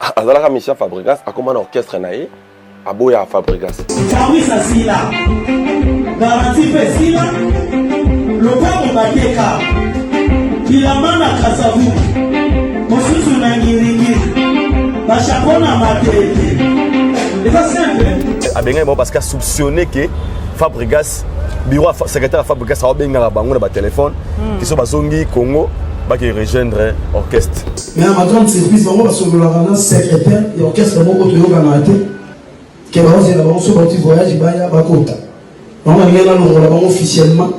azalaka Michel Fabregas akoma na orchestre na ye aboya Fabregas. Fabrice asila garanti pesila lokola bakeka bilamana kasavu mosusu na ngiringi bashakona matete. C'est simple. Abenga mo parce que soupçonné que Fabregas bureau secrétaire Fabregas a benga bango na ba téléphone qui sont bazongi Congo ba qui rejoindre orchestre. Mais à ma grande surprise bango parce que la secrétaire et orchestre moko to yoka na te que ba ose na bango so ba ti voyage ba ya ba kota. Bango ngena no la bango officiellement.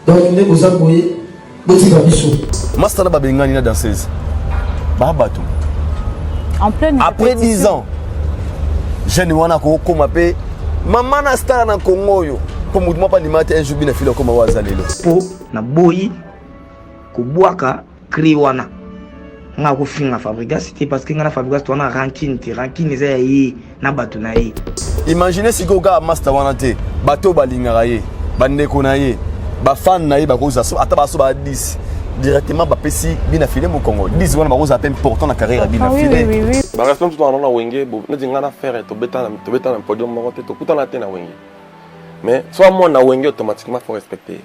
Donc ne ko zaboye boti ka biso. Master na ba benga ni na danseuse. Ba bato. En pleine après 10 ans jeune wana ko koma pe mama na star na Congo yo po mutu pa limate un jour bina filo koma wazalelo po na boyi ko bwaka cri wana nga ko finga Fabregas c'était parce que nga na Fabregas to na rancune eza yi na bato na yi. Imaginez si ko ga master wana te bato balinga ye bandeko na ye ba fan na ye ba ko za so ata ba so ba 10 directement ba pesi bina filé mon Congo 10 wana ba ko za peine important na carrière bina filé. Ba reste tout en wenge bo na dinga na faire to beta na podium mo te to kuta na te na wenge. Mais soit moi na wenge automatiquement faut respecter.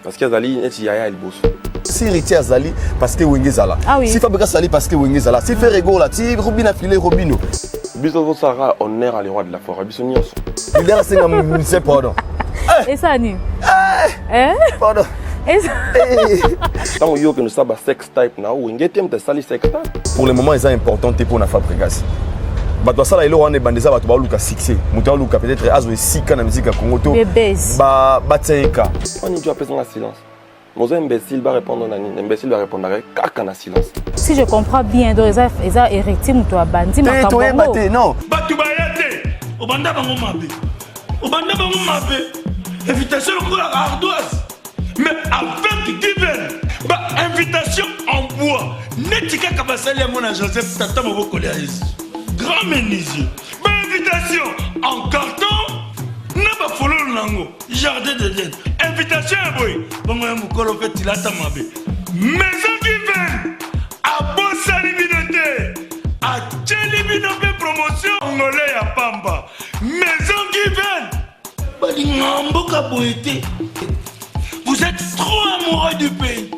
Parce que Azali et Yaya il bosse. Si héritier Azali parce que wenge zala. Si Fabregas Azali parce que wenge zala. Si Ferrego la ti Robina filé Robino. Biso Sara honneur à le roi de la forêt. Biso nyos. Il est c'est un c'est pardon. Et ça ni. Pardon. Tant que nous savons sex type na wenge tem te sali sex type. Pour le moment, c'est important pour na Fabregas. Bato sala ilo wana bandeza bato ba luka succès. Muta luka peut-être azo sika na musique Congo to. Ba tseka. On y doit passer en silence. Mon imbécile va répondre imbécile va répondre kaka na silence. Si je comprends bien donc eza héritier muto abandi makambo. Non. Batu bayate. Obanda bango mabe. Obanda bango mabe. Invitation ko ardoise. Mais avec Given, invitation en bois. Netika Kabasali à mon Joseph Tata Moboko grand menuisier. Invitation en carton. N'a pas follow Nango. Jardin de Dène. Invitation à boy. Bon, moi, Moukolo fait il a ta mabé. Maison Given. À Bossali Binote. À Tchelibinope promotion. Angolais à Pamba. Maison Given. Balingambo Kaboete. Vous êtes trop amoureux du pays.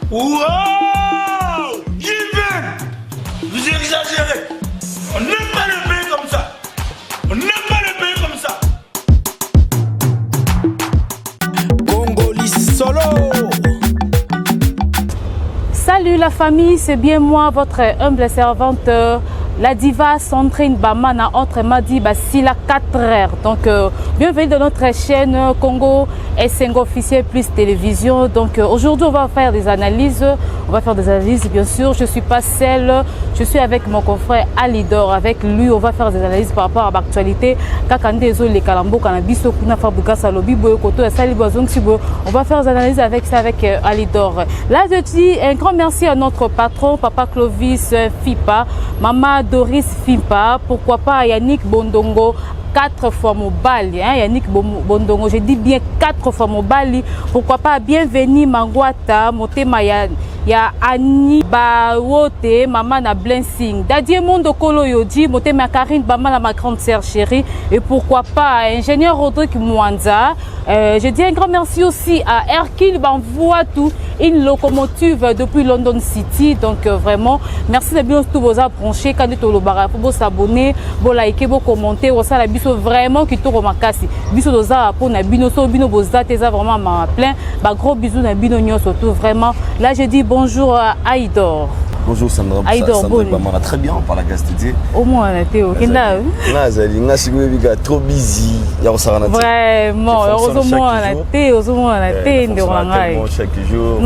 Wow! Given! Vous exagérez. On n'aime pas le pays comme ça. On n'aime pas le pays comme ça. Congolais solo. Salut la famille, c'est bien moi, votre humble servante. La diva Sandrine Bamana, autrement dit Basila 4h. Donc, bienvenue dans notre chaîne Congo SNG officiel plus télévision. Donc, aujourd'hui, on va faire des analyses. On va faire des analyses, bien sûr. Je ne suis pas seule. Je suis avec mon confrère Alidor. Avec lui, on va faire des analyses par rapport à l'actualité. On va faire des analyses avec ça, avec Alidor. Là, je dis un grand merci à notre patron, Papa Clovis Fipa, Maman Doris Fimpa, pourquoi pas Yannick Bondongo, 4 fois Mobali, hein, Yannick Bondongo, je dis bien 4 fois Mobali, pourquoi pas bienvenue Mangwata, Motema ya Annie Bawote, maman na Blessing, Dadie Mondo Kolo Yodi, Motema Karine Bama ma grande sœur chérie, et pourquoi pas ingénieur Rodrigue Mwanza. Je dis un grand merci aussi à Hercule Banvoa tout une locomotive depuis London City. Donc vraiment, merci de bien tous vos branchés. Quand vous vous s'abonner, vous liker, vous commenter, vous ça la biso vraiment qui tourne ma casse. Biso doza pour na bino so bino boza teza vraiment ma plein. Ba gros bisous na bino nyo surtout vraiment. Là je dis bonjour à Aïdor. Bonjour Sandra. Aïdor, bon. Très bien, on parle à Gastidi. Au moins on a été au Kenda. Trop busy. Vraiment, heureusement on a été, chaque jour.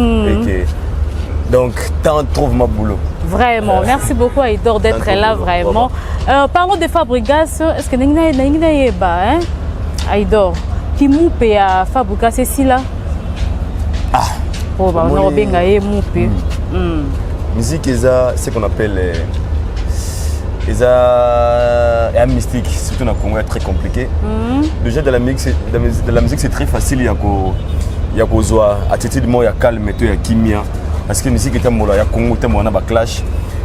Donc, t'en trouves ma boulot. Vraiment, merci beaucoup Aïdor d'être là, vraiment. Parlons de Fabregas, est-ce que Ningna hein? Aïdor, qui moupe à Fabregas, c'est si là? Ah, oh, bah, on a bien gagné moupe. Musique, c'est ce qu'on appelle un mystique, surtout dans le Congo, très compliqué. Déjà, de la musique, c'est très facile. Il y a attitude, il y a calme, il y a kimia. Parce que la musique est un Congo, il y a clash.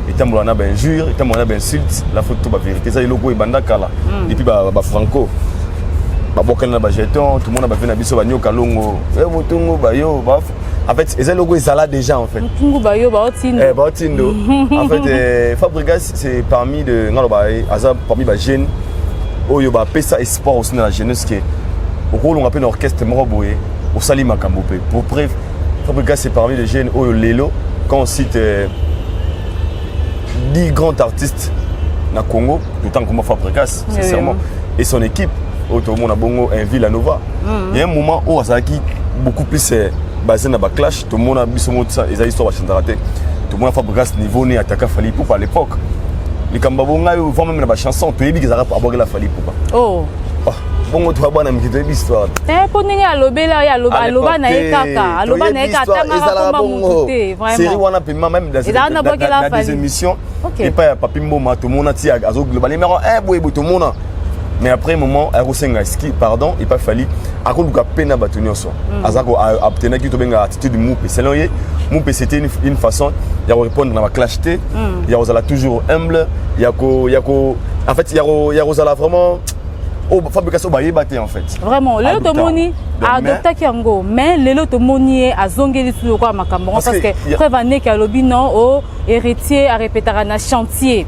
etambola na ba injure etambola na ba insulte la photo ba vérité ça eloko ebanda kala depuis ba franco ba bokana ba jeton tout le monde ba vena biso ba nyoka longo mutungu ba yo ba en fait les logos ils là déjà en fait mutungu ba yo ba otindo ba otindo en fait Fabregas c'est parmi de ngaloba azab parmi ba jeunes oyo ba pesa espoir aussi dans la jeunesse qui au rôle on appelle orchestre moroboé au sali makambo pe pour bref Fabregas c'est parmi les jeunes oyo lelo quand on cite 10 grands artistes na Congo tout temps comme Fabregas sincèrement et son équipe tout le monde a bongo un Villanova il y a un moment où ça qui beaucoup plus basé dans la clash tout le monde a vu ça les histoires va changer tout le monde a Fabregas niveau né attaquer Fally Ipupa à l'époque les Kambabonga vont même dans la chanson tu es qu'ils arrivent à aborder la Fally Ipupa oh bon tu vas voir dans une histoire pour ninga alobela ya aloba na ekaka aloba na ekaka tanga komba mututé vraiment série wana paiement même dans des émissions et pas papi mboma tout le monde a tia azo global numéro 1 boy tout le monde mais après un moment arosenga ski pardon il pas fallu akoluka pena batunyoso azako obtenir qui to benga attitude moupe selon ye moupe c'était une façon ya répondre dans la clashté ya osala toujours humble yako en fait ya osala vraiment fabrication ba yebate en fait vraiment lelo to moni adopta ki yango mais lelo to moni azongeli sur quoi makambo parce que preuve ané ka lobi non au héritier a répétera na chantier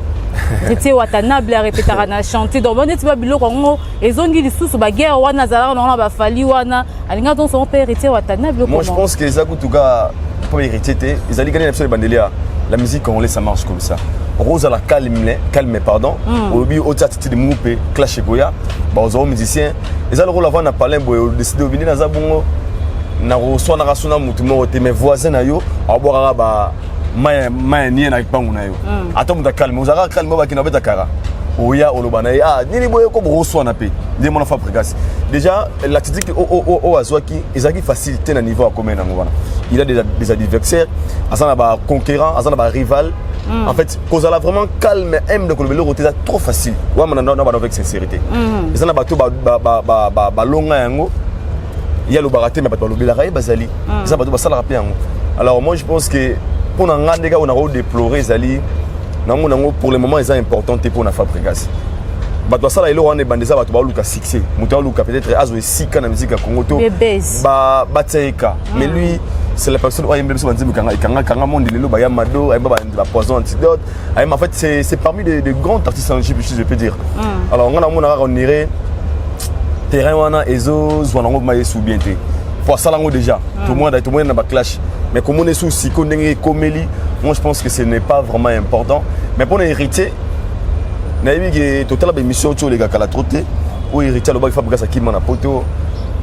héritier watanable a répétera na chantier donc on est ba biloko ngo ezongi lisusu ba guerre wana zala na ba fali wana alinga donc son père héritier watanable. Moi je pense que Zaku Tuga pour héritier ils allaient gagner l'absolu bandelia la musique congolaise ça marche comme ça Rose à la calme pardon au but au tati de moupé clash goya bah aux musiciens ils allaient rôle avant na parler boy décider de venir dans zabongo na reçoit na rasuna mutumo te mes voisins na yo aboira ba mai ni na pangu na yo attends muta calme vous ara calme ba kinabeta kara oya olobana nini boye ko reçoit na pe ndi mona Fabregas déjà l'attitude au azwaki ezaki facilité na niveau à commun na ngwana il a des adversaires asana ba conquérant asana ba rival en fait cause la vraiment calme aime de le roté trop facile wa mana na ba avec sincérité asana ba to ba longa yango il y a le baraté mais pas le belaraï bazali ça ba to ba sala rappeler yango alors moi je pense que pour na ngande ga on a déplorer zali nango pour le moment ils sont importants pour na Fabregas bato sala ilo wana bandeza bato ba luka succès muto luka peut-être azo sika na musique ya Congo to ba bateka mais lui c'est la personne qui aime bien kanga monde lelo ba yamado aime ba poison antidote aime en fait c'est parmi des grands artistes en Égypte je peux dire alors on irait terrain wana ezo zwanango ma yesu bien té pour ça lango déjà tout le monde na ba clash mais comme on est sous siko ndenge komeli moi je pense que ce n'est pas vraiment important mais pour l'héritier naïbi total ba émission to les gars kala troté ou héritier le bag Fabregas akima na poto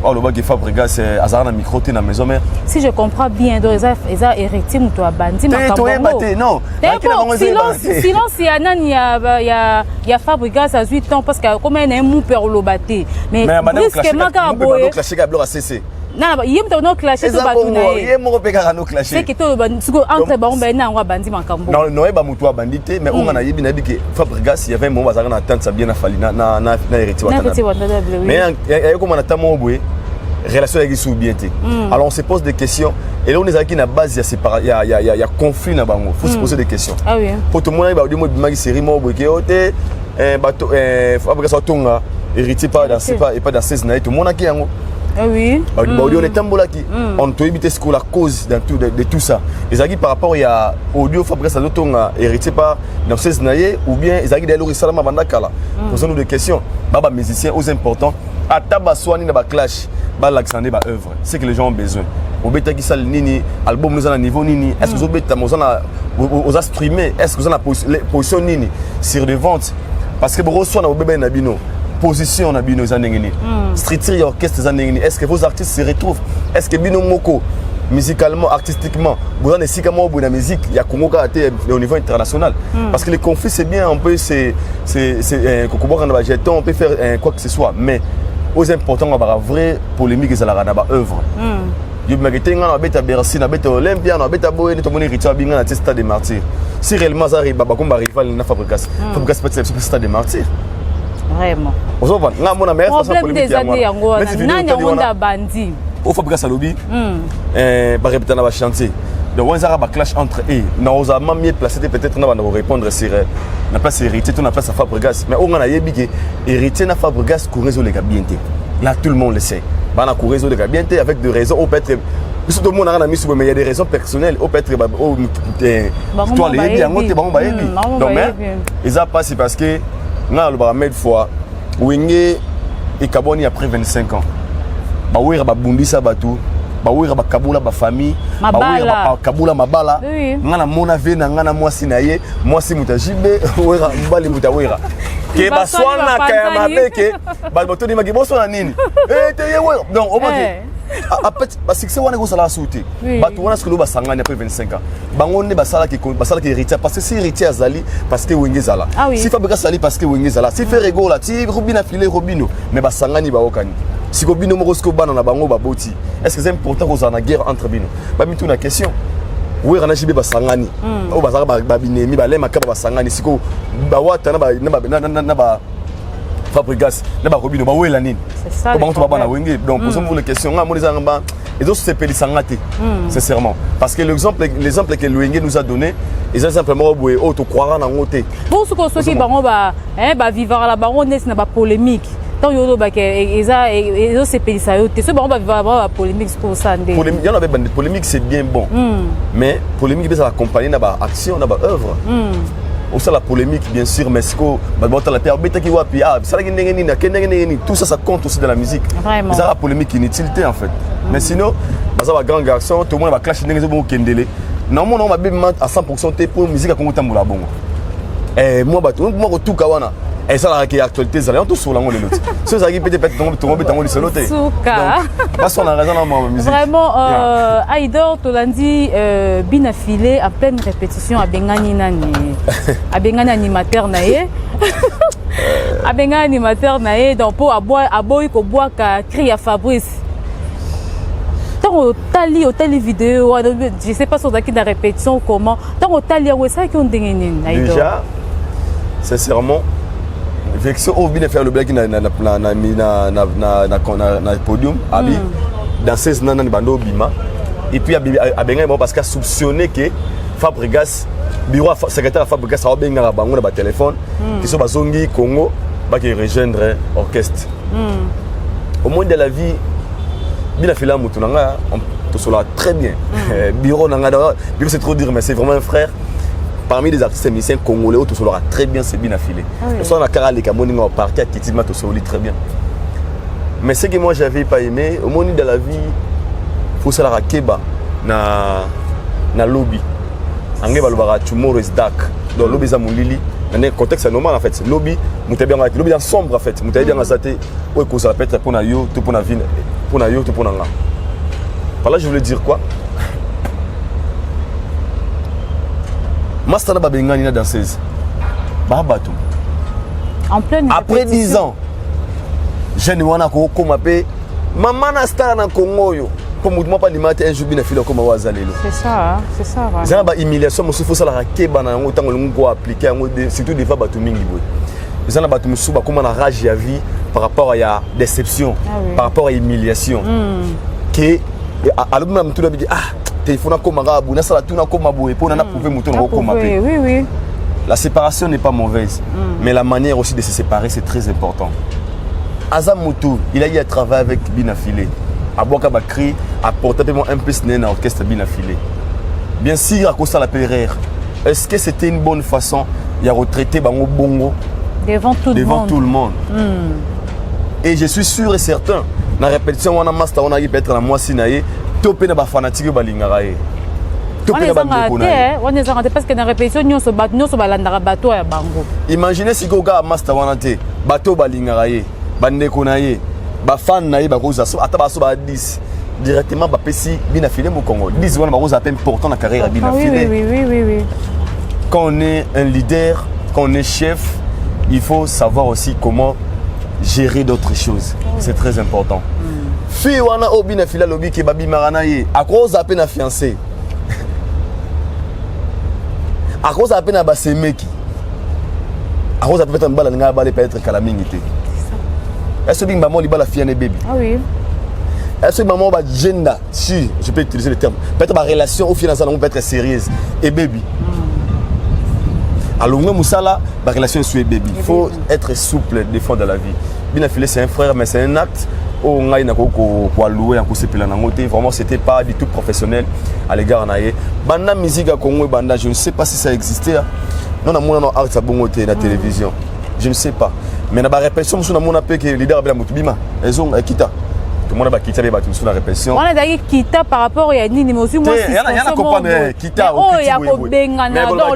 ou le bag Fabregas azana micro té na maison mère si je comprends bien donc ils a héritier muto abandi makambo non silence ya nani ya Fabregas à 8 ans parce que comme un mou père lobaté mais brusquement ka boye clasher ka bloc cc non yim to no clasher to batuna yim mo pe ka no clasher c'est que to siko entre ba omba na ngwa bandi makambo non ba mutu abandité mais on a yebi na bi que Fabregas il y avait un moment bazaka na tante ça bien na fali na héritier watana mais il comme on a tamo boye relation avec sous bien té alors on se pose des questions et là on est aquí na base il y a conflit na bango faut se poser des questions ah oui pour tout le monde ba di mo bimaki série mo boye ke ote bato Fabregas otonga héritier pas dans et pas dans 16 na tout le monde aki yango ah oui on est tambolaki on doit éviter ce que la cause de tout ça les agis par rapport il y a audio Fabregas otonga héritier pas dans 16 naie ou bien les agis d'aller salama bandakala posons-nous des questions baba musiciens aux importants ataba swani na ba clash ba l'accent ba œuvre c'est que les gens ont besoin obeta ki sal nini album nous à niveau nini est-ce que vous obeta mozana aux a streamer est-ce que vous en a position nini sur des ventes parce que reçoit na obeba na bino position na bino zanengeni street orchestre zanengeni est-ce que vos artistes se retrouvent est-ce que bino moko musicalement artistiquement vous en êtes comment la musique il y a Congo au niveau international parce que les conflits c'est bien on peut c'est on peut faire quoi que ce soit mais aux importants on va vrai polémique ça la ba œuvre yo mérité ngana beta Bercy na beta Olympia na beta Boye to moni Richard Binga na Stade des Martyrs si réellement ça arrive ba comme rival na Fabregas peut-être Stade des Martyrs vraiment osoba nga mona meilleure façon polémique des années yango nani ngonda bandi au Fabregas alobi ba répéter na ba chantier Donc on a un clash entre eux. Nous avons mieux placé peut-être nous répondre sur la place héritier, on a place à Fabregas. Mais on a dit héritier na Fabregas courir les gabienté. Là tout le monde le sait. On a courir les gabienté avec des raisons au peut-être tout le monde a mis mais il y a des raisons personnelles au peut-être toi les bien on te bon baebi. Donc ils a passé parce que na le baramètre fois Wenge et Kaboni après 25 ans. Ba wira ba bundisa batu. Bawira bakabula ba famille bawira bakabula mabala ngana mona vena ngana mwasi na ye mwasi mutajibe wira mbali mutawira ke baswana kaya mabeke ba botoni magi bosona nini te ye wira donc au moins après ba succès wana go sala sauter batu wana skolo basangani après 25 ans bangonne basala ki héritier parce que si héritier azali parce que Wenge zala si Fabregas sali parce que Wenge zala si Ferrego la ti Robina filé Robino mais basangani ba okani. Si vous avez une bango est-ce que c'est important que vous ayez une guerre entre bino? Bah mi une question. Oui, on a jibe basangani. O bazara ba binemi ba lema kaba basangani. Si ko ba wata na ba Fabregas na ba Robino ba wela nini? C'est ça. Ba on ba na Wenge. Donc pour ça vous les questions nga moni zanga et donc c'est peli sangate. Sincèrement parce que l'exemple que Wenge nous a donné, ils ont simplement boé oh to croira na ngote. Pour ce que qui bango ba vivre la baronesse na ba polémique. Tant que ils ont ces pays, ça ce on va avoir polémique pour ça. Il y en avait des polémiques, c'est bien bon. Mais polémique, ça accompagné dans l'action, dans l'œuvre. Aussi la polémique, bien sûr, mais c'est tout ça, ça compte aussi dans la musique. Vraiment. C'est la polémique inutilité en fait. Mais sinon, ça va grand garçon, tout le monde va clasher dans les bon kendele. Normalement, on va bien à 100% pour la musique à Congo Tamboula bon. Et moi, tout kawana. Et ça, la actualité, ça on tous sur la l'autre. Ce qui peut-être tomber dans le solo. Donc, parce qu'on a raison dans ma musique. Vraiment, Aïdor, Tolandi, bien affilé, en pleine répétition, à Bengani Nani, à Bengani animateur naïe, à Bengani animateur naïe, donc pour aboyer qu'on boit qu'à crier à Fabrice. Tant au tali vidéo, je sais pas sur qui la répétition comment. Tant au tali, où est ça qu'on dégaine? Déjà, sincèrement. Vexo au bien faire le blague na podium abi dans 16 nana bando bima et puis abenga parce qu'il a soupçonné que Fabregas bureau secrétaire Fabregas a benga bango na ba téléphone qui sont bazongi Congo ba qui rejoindre orchestre au monde de la vie bien fait la mutunanga on tout cela très bien bureau nanga bureau c'est trop dire mais c'est vraiment un frère. Parmi les artistes musiciens congolais, tout cela très bien, c'est bien affilé. On a carré les Camerounais au parti à Kitima, tout cela très bien. Mais ce que moi j'avais pas aimé, au monde de la vie, il faut savoir keba na lobby. Angé balobara tomorrow is dark. Donc lobby za mulili. Dans un contexte normal en fait. Lobby, muté bien lobby dans sombre en fait. Muté bien azaté. Ouais que ça peut être pour na yo, tout pour na vie, pour na yo, tout pour na nga. Par là je voulais dire quoi? Mastana Babengani na danseuse. Babatou. En pleine après 10 ans, jeune wana ko komape maman na star na Congo yo. Comme moi pas limité un jour bien filo comme wazalelo. C'est ça, c'est ça. Ça ba humiliation mo faut ça la keba na ngo tango ngo appliquer ngo surtout des fois batu mingi boy. Ça na batu musuba comme na rage ya vie par rapport à ya déception, par rapport à humiliation. Que alors même tout le monde dit téléphone comme arabe, na sala tuna comme aboué pour na prouver mouton comme appelé. Oui, oui. La séparation n'est pas mauvaise, mais la manière aussi de se séparer c'est très important. Azam Moutou, il a eu à travailler avec Binafilé. À Boaka Bakri, à porter un peu dans l'orchestre Binafilé. Bien sûr, à cause de la PRR, est-ce que c'était une bonne façon de retraiter Bango Bongo devant tout le monde? Et je suis sûr et certain, dans la répétition, on a master, on a peut-être la moitié naïe. On est fanatique de Balingarae. On est raté parce que dans la répétition, nous sommes bateau à Bango. Imaginez si Goga Master Wanate, bateau Balingarae, Bande Konaye, Bafan Naï, Barosa, Atabaso 10, directement Bapesi, Binafilé au Congo. 10 ans, Barosa a important la carrière à Binafilé. Oui. Quand on est un leader, quand on est chef, il faut savoir aussi comment gérer d'autres choses. C'est très important. Fille wana obi na fila lobi ke babi marana ye à cause à peine fiancé à cause à peine basemeki à cause à peut-être mbala nga bale peut-être kalamingité est-ce que bimba mo li bala fiané bébé oui est-ce que maman va gender, si je peux utiliser le terme, peut-être ma relation au final ça peut être sérieuse et baby. Alors même ça là, ma relation sur baby. Il faut être souple des fois dans la vie. Bien affilé c'est un frère mais c'est un acte. Oh on a une quoi louer en couper la nangote. Vraiment c'était pas du tout professionnel à l'égard naie. Banda musique à Congo banda je ne sais pas si ça existait. Non na mona art ça bon côté la télévision. Je ne sais pas. Mais na ba répétition sur na mona pe que leader bien mutubima. Ils ont kita. Tout le monde va quitter les bâtiments sur la répétition. On a d'ailleurs quitta par rapport à Nini mais aussi moi il y a comprendre quitta oh il y a kobengana dans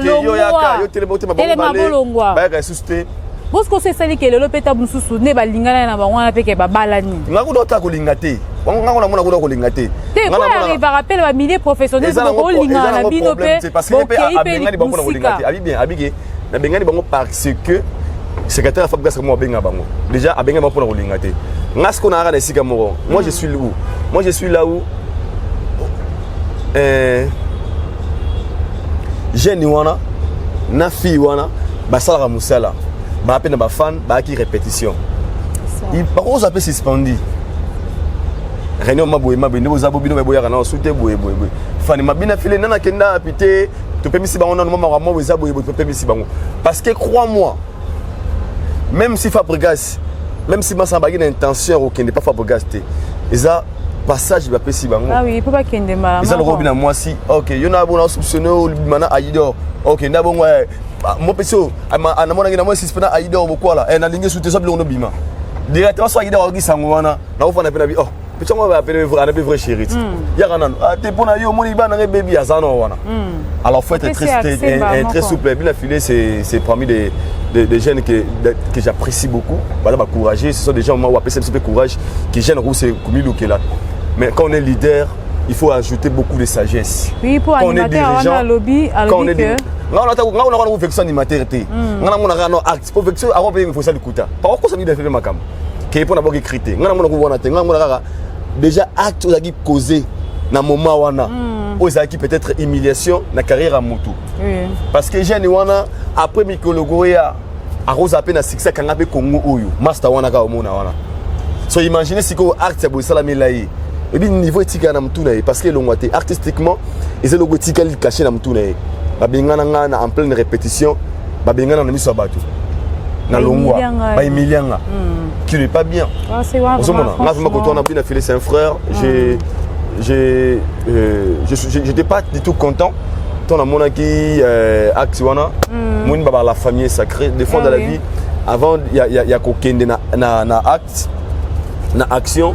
l'ongwa. Ba ressusciter. Parce que c'est ça qui est le peta bususu ne balingana na bango na peke ba balani. Ngako dota ko lingate. Ngako na mona ko lingate. Te ko arrive à rappeler ba milieu professionnel ko lingana na bino pe. Parce que abengani bango ko lingate. Abi bien abige. Na bengani bango parce que secrétaire Fab Gas mo benga bango. Déjà abengani bango ko lingate. Ngasko na ara sika moro. Moi je suis où? Moi je suis là où jeune wana na fille wana basala musala. Ba appelle ba fan ba qui répétition. Il parose un peu suspendu. Réunion maboye mabine bo zabo bino boya kana souté boye. Fan mabina filé nana kenda pité to pe misi bango na moment wa mo zabo bo pe misi bango. Parce que crois-moi même si Fabregas même si ma samba une intention ou qui n'est pas Fabregas té. Eza passage ba pesi bango. Ah oui, il peut pas kende ma. Eza le robina moi si OK, yona bona soupçonné ou mana aidor. OK, na bon ouais. Mon peso anamona ngina moi suspend aidor boko la. Na linge souté so bilongo bima. Directement so aidor ogi sango wana. Na ofana pe na bi oh. Peso mo ba appeler vrai anabe vrai chérie. Ya kana te pona yo moni ba na baby azano wana. Alors faut être très souple. Bien affilé c'est parmi des jeunes que j'apprécie beaucoup. Voilà ba courageux, ce sont des gens moi ou appeler un petit peu courage qui gênent rousse comme il là. Mais quand on est leader, il faut ajouter beaucoup de sagesse. Oui, pour animateur, on a lobby, quand on est dirigeant. On a une vection animateur. On a un acte. Pour vection, avant de faire ça du coup. Par contre, ça veut dire ma cam. Qui est pour n'avoir écrit. On a déjà acte qui causé dans le moment où on a. Qui peut-être humiliation dans la carrière à Moutou. Parce que j'ai wana après Mikologoya à Rose à peine à succès quand on a Congo Oyo. Master wana ka omona wana. So imaginez si ko acte ça bossa la melaye. Et bien niveau éthique na mtuna parce que l'ongwate artistiquement et c'est le gotika li caché na mtuna ba bengana ngana en pleine répétition ba bengana na miso bato na longwa ba emilianga qui n'est pas bien. Ah c'est vrai. Moi quand on a bien affilé c'est un frère, j'étais pas du tout content ton amona qui acte wana mon baba la famille sacrée des fois dans la vie avant il y a kokende na acte na action.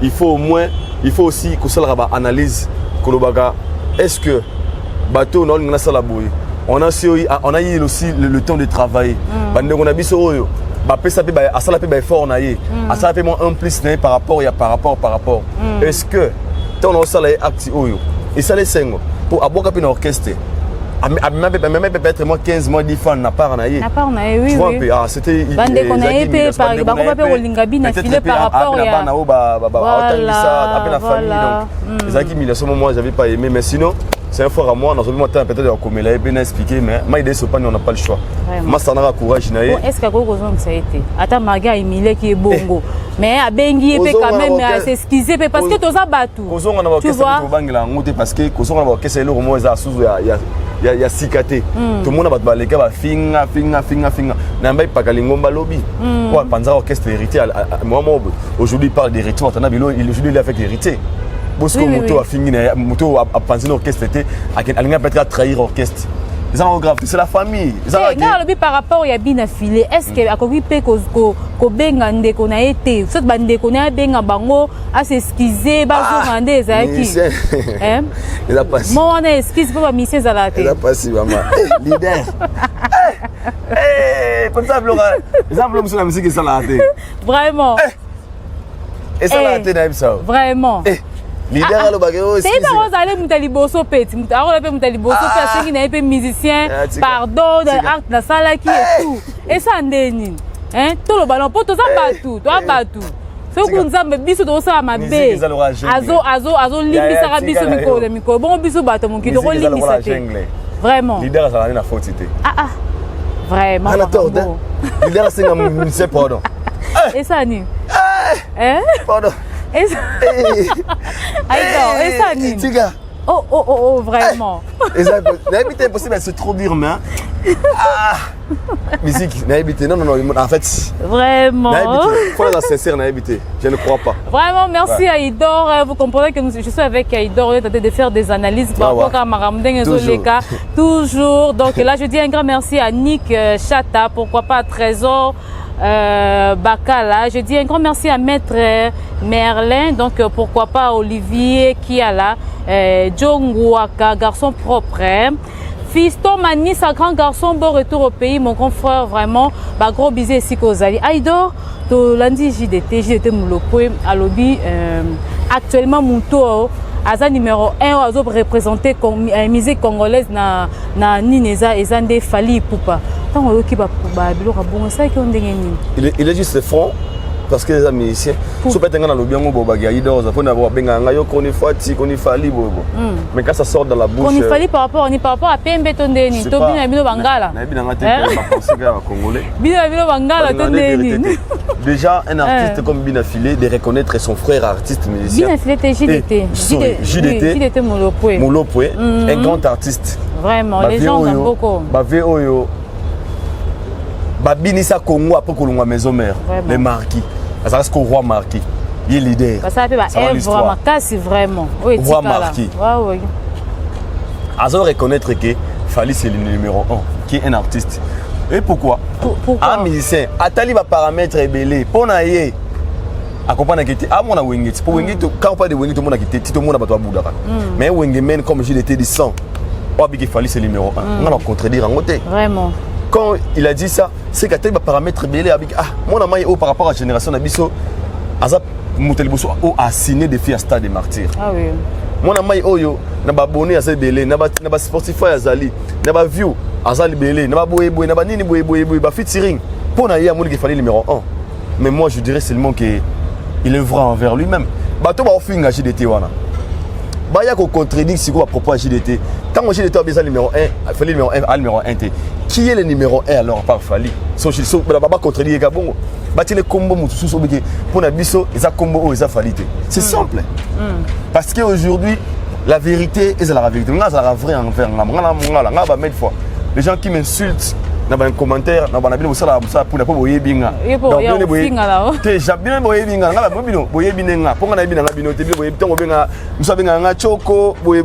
Il faut au moins, il faut aussi que ça la analyse kolobaga. Est-ce que bateau non on a ça la bouille. On a eu aussi le temps de travailler. Bande on a biso oyo. Ba pesa pe ba asala pe ba effort na ye. Asala pe moins un plus par rapport. Est-ce que ton on sala acti oyo. Et ça les sengo pour aboka pe na orchestre. Même peut-être moi 15 mois 10 fans n'a pas naïe. Oui oui. Ah c'était bande qu'on a été par ba ko pe olingabi na filé par rapport ya. Voilà. Donc les acquis à ce moment j'avais pas aimé mais sinon c'est un fort à moi dans un moment peut-être comme il a bien expliqué mais ma idée c'est pas on n'a pas le choix. Moi ça n'a pas courage naïe. Est-ce que raison que ça a été ata maga Emile qui est bongo mais a bengi et quand même s'excuser parce que tous abatu. Tu vois parce que qu'on va que c'est le moment ça sous il y a cicaté tout le monde va baleka va finga n'amba pas kalingomba lobby quoi panza orchestre héritier moi aujourd'hui il parle d'héritier on a bilo aujourd'hui il a fait héritier Bosco moto a fini moto a pensé l'orchestre était alinga peut-être trahir orchestre c'est la famille. Par rapport à bien affilé, est-ce que akoki pe ko benga ndeko na été, cette bande ko na benga bango à s'excuser bazo ngande ezaki. Hein? Il a passé. Moi on a excuse pour mission zalate. Il a passé maman. Leader. Comme ça exemple sur la musique ça la tête. Vraiment. Et ça la tête na ça. Vraiment. Leader le bagage aussi. C'est pas vous allez mutali bosso petit. Alors pe mutali bosso petit qui n'a pas musicien, pardon, art na sala qui et tout. Et ça ndeni. Hein? Tout le ballon pour tout ça batu, toi batu. Ce que nous avons biso to ça ma bé. Azo limbi ça biso micro. Bon biso bato mon qui to limbi ça. Vraiment. Leader ça na faute cité. Vraiment. Leader c'est un musicien pardon. Et ça ni. Pardon. Et ça... et ça, Nini. Tiga. Oh, vraiment. Et ça, n'habiter impossible, c'est trop dur, mais. Ah! Musique, n'habiter. Non, en fait. Vraiment. Il faut être sincère, n'habiter. Je ne crois pas. Vraiment, merci à Aïdor. Vous comprenez que je suis avec Aïdor. On est en train de faire des analyses par rapport à Maramdeng et Zoleka. Toujours. Donc là, je dis un grand merci à Nick Chata. Pourquoi pas à Trésor Bakala. Je dis un grand merci à Maître Merlin. Donc pourquoi pas à Olivier Kiala. John Ngouaka, garçon propre. Fiston Manis, un grand garçon, bon retour au pays, mon grand frère, vraiment, bah, gros bisous ici qu'Ozali. Aïdor, to lundi JDT Moulopoué, à lobby, actuellement, mon tour, Aza numéro 1, Azo représenté musique congolaise na Nineza et Zande Fali Poupa. Tant on qui va bon, ça qui on il est juste franc. Parce que les amis ici, si on peut être dans le bien, on peut avoir un fali. Mais quand ça sort dans la bouche. On y fallait par rapport à PMB Tondeni. Déjà, un artiste comme Binafilé, de reconnaître son frère artiste musicien. Binafilé, JDT Moulopoué, un grand artiste. Vraiment, les gens aiment beaucoup. Binissa Congo après que l'on a maison mère, les marquis. Ça reste qu'au roi marquis. Il est leader. Ça va l'histoire. C'est vraiment. Oui, roi marquis. Oui. À reconnaître que Fali c'est le numéro 1, qui est un artiste. Et pourquoi? Pourquoi? Un musicien, Atali va paramètre ébélé. Pour naïe, accompagner qui était à mon Wengit. Pour Wengit, quand on parle de Wengit, tout le monde a quitté, tout le monde a battu à Boudara. Mais Wengemen, comme je l'étais dit 100, Fali c'est le numéro 1. On va contredire en côté. Vraiment. Quand il a dit ça, c'est qu'il va paramètre belé avec mon ami par rapport à la génération d'Abisso, Azap Mouteliboso a signé des filles à stade des martyrs. Ah oui. Mon ami Oyo n'a pas abonné à ces belé, n'a pas Spotify à Zali, n'a pas view à Zali belé, n'a pas boé, n'a pas nini boé, bah featuring. Pour naïa mon qu'il fallait numéro 1. Mais moi je dirais seulement qu'il est vrai envers lui-même. Bah toi va offrir un JDT wana. Bah il y a qu'on contredit si quoi à propos à JDT. Quand mon JDT a besoin numéro 1, il fallait numéro 1 à numéro 1 T. Qui est le numéro 1 alors par Fali? So la baba contredit Gabon. Bâti le combo sous obligé pour Nabiso, ils a combo ils a Falité. C'est simple. Parce qu'aujourd'hui la vérité est la vérité. On a la vraie envers fois. Les gens qui m'insultent dans un commentaire, dans un abonnement ça pour ne pas voyer binga. Donc bien boyer. Déjà bien boyer binga. Ngala bobino boyer binga. Pour ngana binga bino te boyer tango benga. Musa benga nga choko boyer.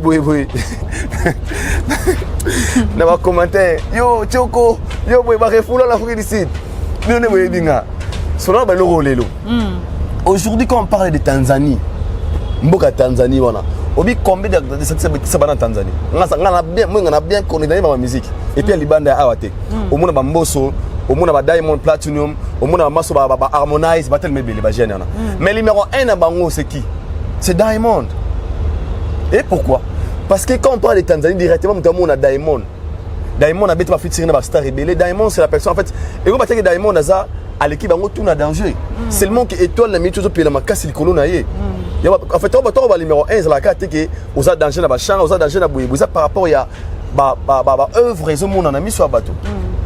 Dans un commentaire, yo choko, yo boyer ba refula la fouille ici. Bien ne boyer binga. Cela va le rôler. Aujourd'hui quand on parle de Tanzanie, mboka Tanzanie wana. Obi combien de ça va en Tanzanie. On a bien connu dans la musique. Et puis Libanda a awate. Au monde Bamboso, au monde Diamond Platinum, au monde Maso Harmonize, Battle Mebele Bajene. Mais le numéro 1 à Bango c'est qui? C'est Diamond. Et pourquoi? Parce que quand on parle de Tanzanie directement, on a Diamond. Diamond a bête ma featuring dans Star Rebelle. Diamond c'est la personne en fait. Et vous battez que Diamond a ça à l'équipe Bango tout na danger. Seulement que étoile la méthode puis la macasse le colon naie. En fait, on va numéro 1, c'est la carte qui est aux danger dans la chambre, aux danger dans la bouille. Par rapport à la œuvre, ils ont mis sur le bateau.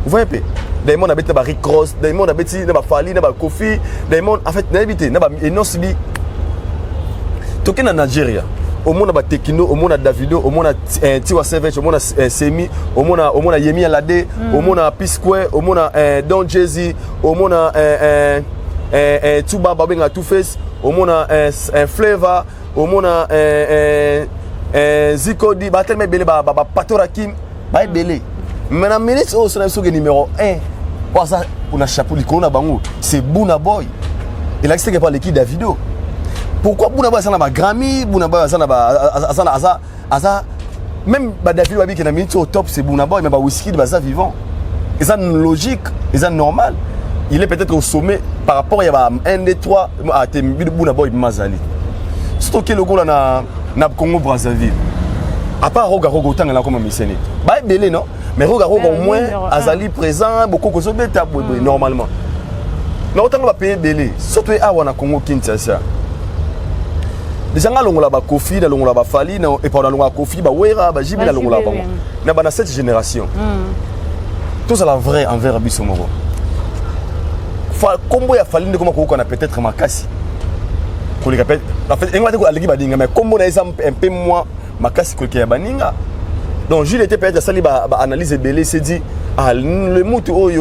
Vous voyez un peu? Diamond a bêté Rick Ross, Diamond a bêté Fali, Kofi, Diamond en fait, n'a évité, et non subi. Token en Nigeria, au monde a Tekino, au monde a Davido, au monde a Tiwa Savage, au monde a Semi, au monde a Yemi Alade, au monde a P-Square, au monde a Don Jay-Z, au monde a Tuba Babenga Two-Face. Au monde un Flavor, au monde Zico Di, Batel Mebele, Patora Kim, Belé. Maintenant, ministre au Sénégal numéro 1, on a chapeau du Corona Bango, c'est Bouna Boy. Il a expliqué par l'équipe Davido. Pourquoi Bouna Boy, ça n'a pas Grammy, Bouna Boy, ça n'a pas. Même Davido qui est ministre au top, c'est Bouna Boy, mais Whisky, c'est vivant. Et ça, logique, et ça, normal. Il est peut-être au sommet par rapport à 1, 2, 3 à Bouna Boy Mazali. Surtout que le goal na Congo Brazzaville. À part Roga Roga autant là comme Misseni. Bah belé non, mais Roga Roga au moins Azali présent beaucoup que ça normalement. Mais autant on va payer belé. Surtout à wana Congo Kinshasa. Déjà nga longola ba Kofi, na longola ba Fali et pendant longola Kofi ba Wera ba Jibi na longola ba. Na bana cette génération. Tout ça la vraie envers Bissomoro. Combo ya Fali comment on a peut-être Makasi. Pour les capter. En fait, il m'a dit que Alegi Badinga, mais comme on a un peu moins ma casse que qui a Baninga. Donc Jules était peut-être ça, il va analyser belé, s'est dit ah le mot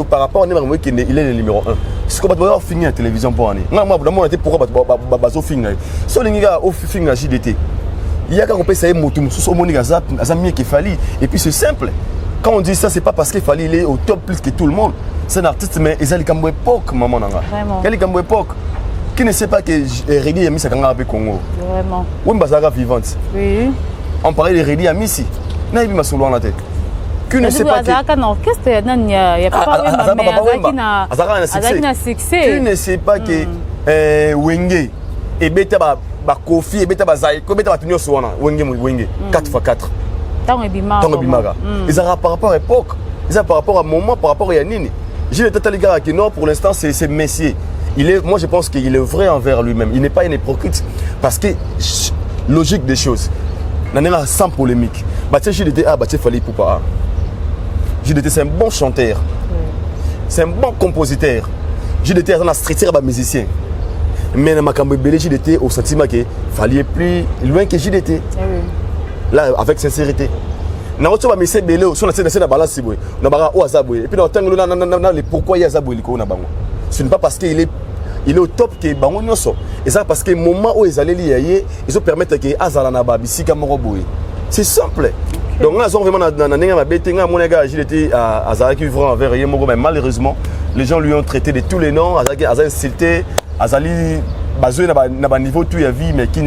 par rapport à Neymar qui il est le numéro 1. C'est comme on finir la télévision pour année. Moi on était pourquoi bazo finir. So les gars au finir JDT. Il y a quand on peut essayer moto sous Monica ça mieux qu'il fallait et puis c'est simple. Quand on dit ça c'est pas parce qu'il fallait il est au top plus que tout le monde. C'est un artiste mais ils ont les cambo époque maman nanga. Vraiment. Quel cambo époque qui ne sait pas que Reggae a mis sa kanga avec Congo. Vraiment. Oui Mbazara vivante. Oui. On parlait de Reggae à Missi. Na ibi masolo en la tête. Qui ne sait pas que Azaka non qu'est-ce que il y a pas Azaki na succès. Qui ne sait pas que Wenge et beta ba Kofi et beta ba Zai ko beta ba tunyo so wana Wenge 4x4 tango bimaga ils ont par rapport à époque ils ont par rapport à moment par rapport à nini j'ai le tata les gars qui non pour l'instant c'est Messier il est moi je pense qu'il est vrai envers lui-même il n'est pas un hypocrite parce que logique des choses nanena sans polémique Batia JDT Batia fallait pour pas JDT c'est un bon chanteur c'est un bon compositeur JDT est un streeter musicien mais dans ma cambouille JDT au sentiment qu'il fallait plus loin que JDT là avec sincérité na autre mais c'est belé sur la balance si boy na bara o azaboué et puis dans tango na le pourquoi il y a azaboué liko na bango ce n'est pas parce qu'il est au top que bango nyoso et ça parce que moment où ils allaient lier ils ont permettre que azala na babisi kamoro boy c'est simple donc là ils ont vraiment na ninga mabete nga mon gars JDT azala qui vraiment envers yemoko mais malheureusement les gens lui ont traité de tous les noms azala insulté azali basé na niveau tout ya vie mais qui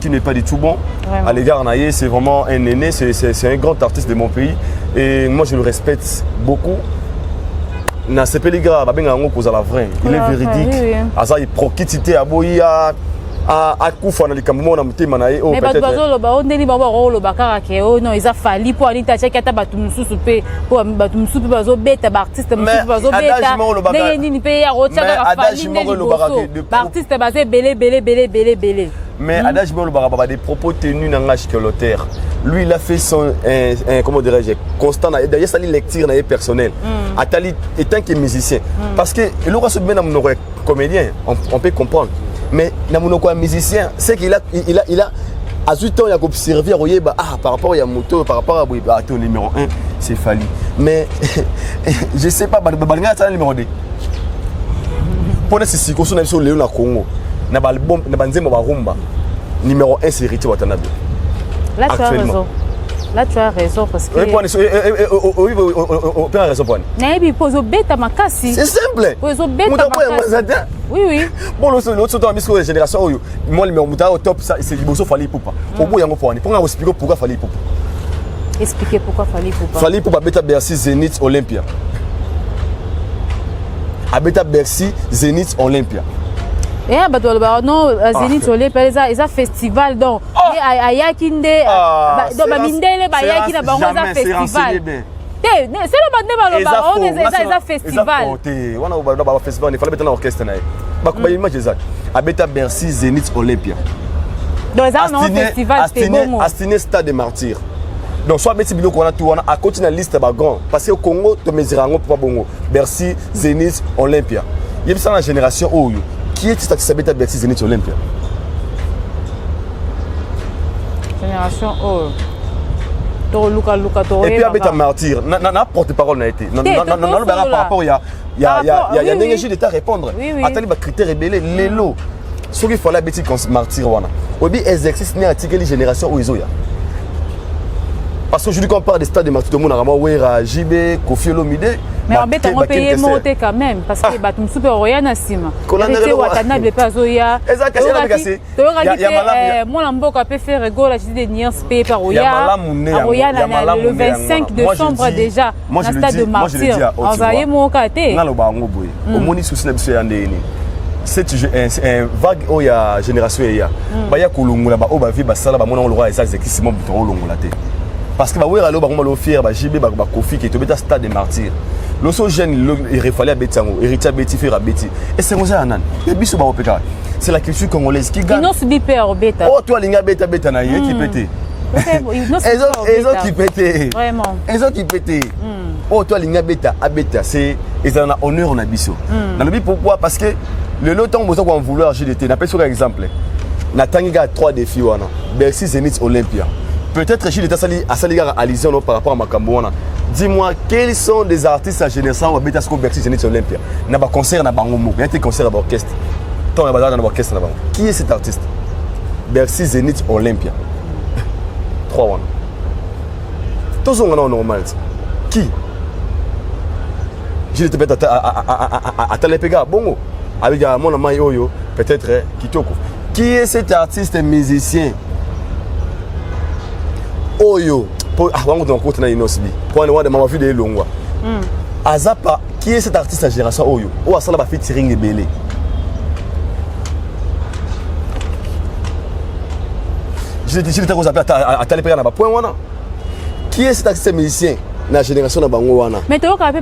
n'est pas du tout bon vraiment. À l'égard Naye c'est vraiment un aîné c'est un grand artiste de mon pays et moi je le respecte beaucoup na sepeligra babenga ngo kozala vrai il est véridique azali prokitité aboya a kufa na likambo na mutema na ye mais bazo lo ba ondeli ba lo bakara ke non ils a fallu pour anita cheki ata batu mususu pe pour batu mususu pe bazo beta ba artiste mususu bazo beta ndenge nini pe ya rocha ka fallu ndeli ba artiste bazo belé mais adage mo lo ba des propos tenus na ngach que l'auteur lui il a fait son comment dirais-je constant d'ailleurs ça lecture na personnel atali étant que musicien parce que le reste bien na comédien on peut comprendre mais na monoko musicien c'est qu'il a à 8 ans il a observé par rapport à moto par rapport à ton numéro 1 c'est Fally mais je sais pas balinga ça numéro 2 pour ces circonstances sur Léon na Congo na album na banzemo ba rumba numéro 1 c'est Riti Watanabe là tu as raison parce que oui tu as raison pour Naibi pozo beta makasi c'est simple pozo beta makasi oui bon l'autre temps parce que génération moi le muta au top ça c'est Liboso Fally Ipupa au bout yango pour nga expliquer pourquoi Fally Ipupa expliquer pourquoi Fally Ipupa beta Bercy Zénith Olympia abeta Bercy Zénith Olympia et non Zénith Olympia ils a festival donc ayakinde donc mindele ba yakina bango za festival c'est le bande baloba on est festival on a festival il fallait mettre l'orchestre na ba image ça abeta Bercy Zénith Olympia donc ça non festival c'est bon Astiné Stade des Martyrs donc soit mettre biloko on a tout on a continuer la liste ba grand parce que au Congo to mezirango pour bongo Bercy Zénith Olympia il y a ça la génération oyo qui est ce abeta Bercy Zénith Olympia génération oyo Luka et puis abeta Martyr na porte-parole n'a été non par rapport il y a une énergie d'état répondre attendez ba critères rebelles lelo ce qu'il fallait abeti Martyr wana obi exercice ni article génération oyo ya parce que aujourd'hui quand on parle des stades de Martyr tout le monde a vraiment Wera JB Kofi Olomide mais on peut payer monter quand même parce que batum super roya na sima était Watanabe pas zoya moi la mboka peut faire rigolo la des nuances payé par roya le 25 décembre déjà na stade de Martyr envoyé mon côté na lo bango boy au moni souci na biso ya ndeni c'est un vague où il y a génération ya ba ya kolongola ba o ba vi ba sala ba mona on le roi exact qui c'est mon bouton longola té parce que ba wera lo ba ngoma lo fier ba JB ba Kofi qui est au stade des Martyrs le so jeune il fallait betango héritier beti faire beti et c'est ça nan et biso ba opeka c'est la culture congolaise qui gagne non subi père beta oh toi linga beta na yé qui pété ils ont qui pété vraiment ils ont qui pété oh toi linga beta abeta c'est ils en a honneur on a biso dans le but pourquoi parce que le longtemps besoin qu'on vouloir JDT n'a pas sur exemple Natangiga 3 défis wana. Bercy, Zénith, Olympia. Peut-être Gilles était à Saliga à Lison par rapport à Makamboana. Dis-moi, quels sont des artistes à génération au Betasco Bercy, Zénith, Olympia? N'a pas concert, n'a pas Bangomo. Il y a des concerts à l'orchestre. Tant il y a des orchestre là-bas. Qui est cet artiste? Bercy, Zénith, Olympia. 3 wana. Tous on est normal. Qui? Gilles était peut-être à Talepega, Bongo. Avec mon ami Oyo, peut-être Kitoko. Qui est cet artiste musicien? Oyo. Pour avoir un côté dans Inosbi. Pour aller voir des mamans vu des longues. Azapa, qui est cet artiste à génération Oyo? Ou à ça la fait tirer une belé. Je dis à Talepega n'a pas point wana. Qui est cet artiste musicien na génération na bango wana? Mais tu as fait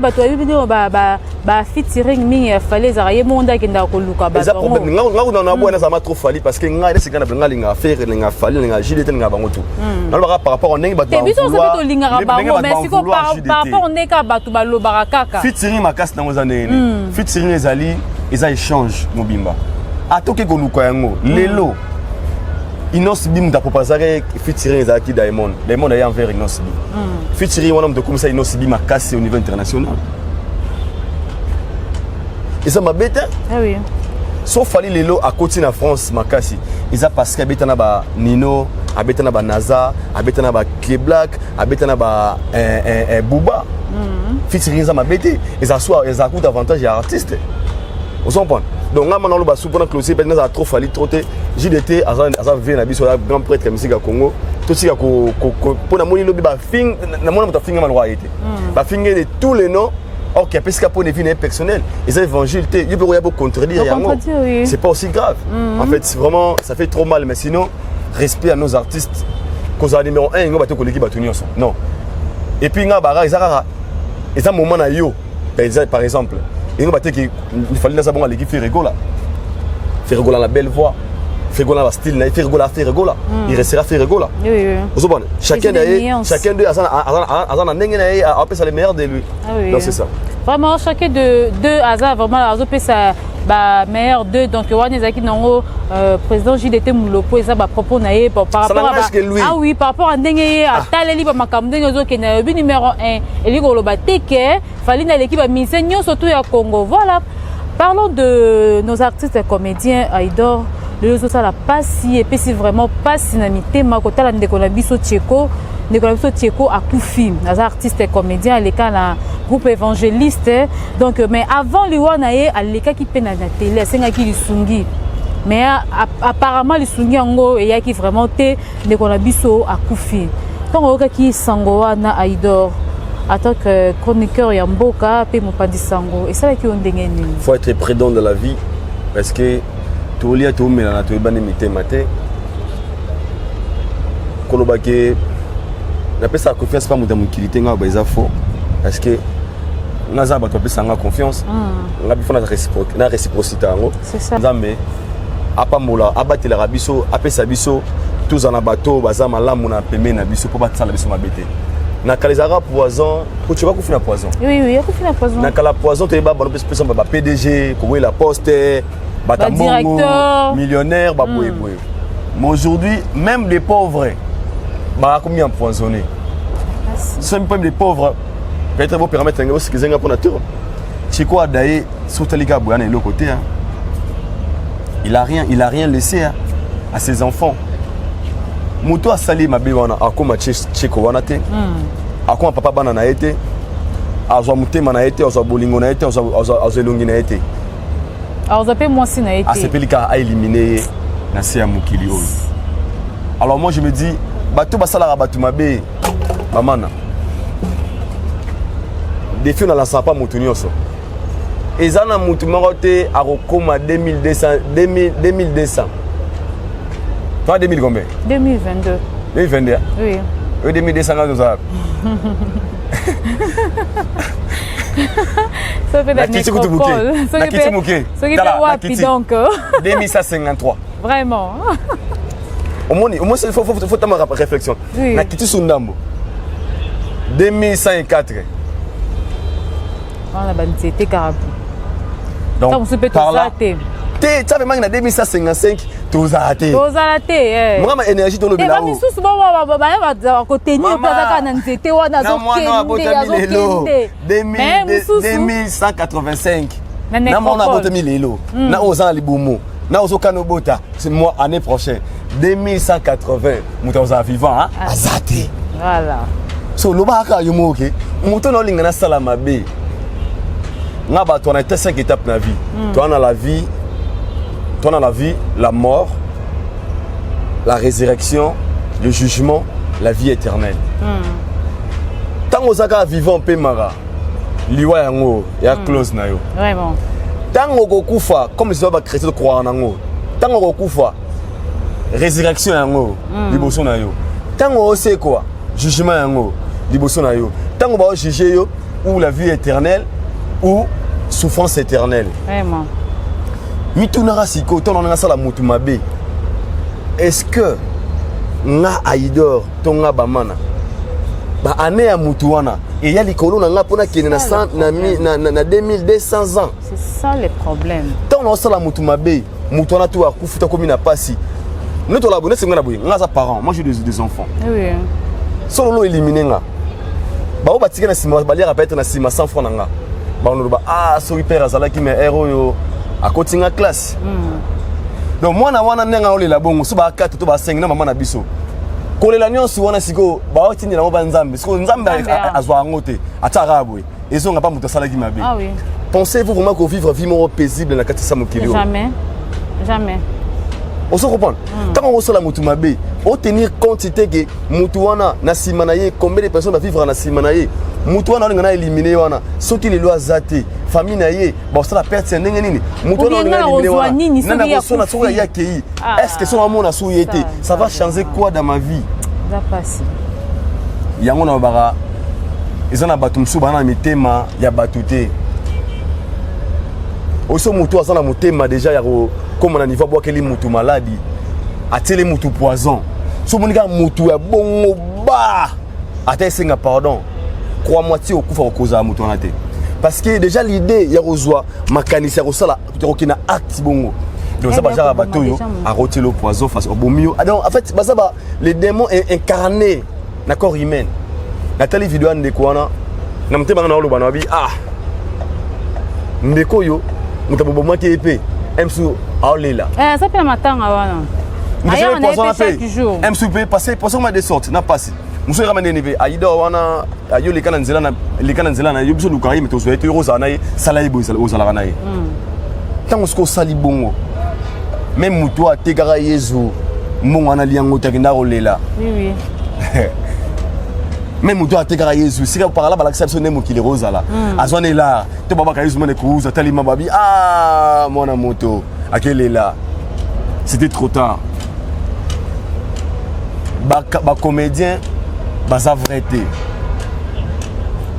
ba featuring mi fallait zaraye monda kenda ko luka ba. Ça problème nga na boina ça m'a trop fallu parce que nga c'est kana nga linga faire linga fallait linga gilete linga bango tout. Na par rapport on ngi ba. Te biso ça fait to linga bango mais siko par rapport on est ka ba to ba lo barakaka. Featuring makas na ngozane ni. Featuring ezali eza échange mobimba. Atoke ko luka yango lelo. Inos Bim da proposé featuring ezaki Diamond. Diamond est envers Inos Bim. Featuring on de comme ça Inos Bim a cassé au niveau international. Et ça m'a bête. Ah oui. Sauf fallait les lots à côté en France makasi. Ils a parce qu'à betana ba Nino, à betana ba Naza, à betana ba Clay Black, à betana ba Booba. Featuring ça m'a bête. Ils a soit ils a coûté avantage à artiste. Vous comprenez? Donc là maintenant le bas souvent closé parce que ça a trop fallu trotter. JDT azan vient na biso grand prêtre musique à Congo. Tout ce ko pour na moni lobi ba fing na mona mota finga malwa été. Ba finga de tous les noms. OK, parce qu'à point de vue personnel, les évangiles il y a beaucoup contredire. C'est pas aussi grave. En fait, c'est vraiment ça fait trop mal mais sinon respect à nos artistes. Cause numéro 1 ngo ba to koleki ba tunyoso. Non. Et puis nga bara ezaka un moment na yo par exemple il fallait que l'équipe fait rigola. Fait rigola la belle voix. Fait rigola la style, fait rigola, fait rigola. Il restera fait rigola. Oui. Chacun d'eux a un nengé a appelé ça le meilleur de lui. Donc c'est ça. Vraiment chacun de deux hasard vraiment a appelé ça meilleur d'eux. Donc on est qui non président JDT Moulopo et ça ba propos naé par rapport à ah oui par rapport à nengé à taleli ba makamde ngozo qui est numéro 1 et lui ko ba teke fallait na l'équipe misenyo surtout à Congo. Voilà. Parlons de nos artistes et comédiens Aïdor. Le réseau ça la passe et puis c'est vraiment pas synamité ma côté la Ndekolabiso Tcheko a Koufi les artistes et comédiens les cas la groupe évangéliste donc mais avant les wanaye à l'éca qui peine à la télé c'est nga qui lisungi mais apparemment lisungi ngo et y a qui vraiment té Ndekolabiso a Koufi donc oka qui sangoa na Aïdor en tant que chroniqueur Yamboka pe mopandi sango et ça qui on dengeni faut être prudent dans la vie parce que tout le monde est là, tout le monde est maté. Kolobake, l'appel ça confiance pas mon qualité nga ba faux parce que naza ba to pesa nga confiance. Nga bifona na réciprocité ngo. C'est ça. Nzambe apamola abatela rabiso apesa biso tous en abato baza malamu na peme na biso pour batala biso mabete. Na kalizara poison, ko tu vas kufina poison. Oui, il y a kufina poison. Na kala poison te ba ba personne ba PDG, ko la poste directeur, millionnaire, mais aujourd'hui, même les pauvres, combien empoisonnés. Ce sont même les pauvres. Peut-être vous permettre de ce qu'ils ont pour nature. Chico a d'ailleurs sauté les gars de l'autre côté. Il a rien laissé à ses enfants. Mouto a sali ma béwana à comme Chico wanate. À comme papa banana été. À Zoamute manaete, à Zoabolingo naete, à Zoelongi naete. Alors, vous appelez moi si n'a été. C'est Pelika a éliminé Nassia Moukili. Alors, moi je me dis, Batou Basala Batou Mabé, Mamana. Des filles ne lancent pas Moutounioso. Et ça, na Moutoumorote à Rokoma 2200. 2000 combien 2022. 2022 Oui. Oui, 2200 nous avons. Ça fait la nécropole. La Kiti Mouké. Ce qui fait wapi donc 2153. Vraiment. Au moins, il faut avoir une réflexion. La Kiti Sundambo. 2104. On a banté carabou. Donc, par là, tu avais 2155, tozala te moi ma énergie to lobela o misusu ba ko tenir plaza na nzete wana zo kende 2185 na mona bote milelo na ozan libumu na ozokano bota c'est moi année prochaine 2180 muta oza vivant hein azate voilà so lobaka yomoke muto no lingana sala mabe ngaba to na 5 étapes na vie toi na la vie la mort, la résurrection, le jugement, la vie éternelle. Tant que vous vivant pe mara, liwa yango ya close na yo. Vraiment. Tant que kufa comme si va chrétien croire en yango. Tant que kufa résurrection yango liboso na yo. Tant que c'est quoi jugement yango liboso na yo. Tant que va juger yo ou la vie éternelle ou souffrance éternelle. Vraiment. Mitunara siko ton on a ça la mutu mabe. Est-ce que nga aidor tonga bamana ba année ya mutu wana et ya likolo na nga pona kene na 2200 ans. C'est ça le problème. Ton on ça la mutu mabe mutu wana to akufuta komi na pasi. Nous to la bonne c'est nga na boye nga za parents moi j'ai des enfants. Oui. Solo lo éliminer nga. Ba o batika na sima ba lira peut-être na sima 100 francs na nga. Ba on ba ah so hyper azala ki me héros yo à côté de classe. Donc moi na wana nenga olela bongo so ba 4 to ba 5 na mama na biso. Kolela nyonso wana siko ba otindi na mo banzambe. Siko nzambe azwa ngote atarabwe. Ezo nga pa muto sala ki mabe. Ah oui. Pensez-vous vraiment qu'on vivre vie more paisible na katisa mokili? Jamais. Jamais. On se comprend. Tant on reçoit la mutu mabe, on tenir compte que mutu wana na simanaye combien de personnes va vivre na simanaye. Mutu wana ngana éliminer wana. Ceux qui les lois zaté, famille naye, ba ça la perte c'est ndenge nini. Mutu wana ngana éliminer wana. Nana kosona soka ya kei. Est-ce que son amour na sou yete, ça va changer quoi dans ma vie? Ça passe. Yango na bara. Ezana batumsu bana mitema ya batute. Oso mutu azana mutema déjà ya comme on a niveau bois que les mutu maladie atele mutu poison so monika mutu ya bongo ba ata senga pardon crois moitié au kufa koza mutu na te parce que déjà l'idée ya rozwa makanisi ya kosala kokina acte bongo donc ça baza bato yo a roté le poison face au bomio donc en fait baza ba les démons incarnés na corps humain na tali vidéo ndeko wana na mtema na oloba na bi ah ndeko yo mutabo maki épée Emsou aolela. Ça fait matanga wana. Ayo on est chaque jour. Emsou peut passer pour ça ma de sorte na passé. Muso ramene nive aido wana ayo lekana nzela na yobiso lukari mais to so eto rosa na sala ibo sala na ye. Tango sko sali bongo. Même muto ategara Yesu monga na liango takinda olela. Oui. Même muto ategara Yesu sika par là balakisa biso nemo kile rosa la. Azwane la to baba ka Yesu mane kuuza talima babi ah mona moto akele là. C'était trop tard. Ba comédien baza vérité.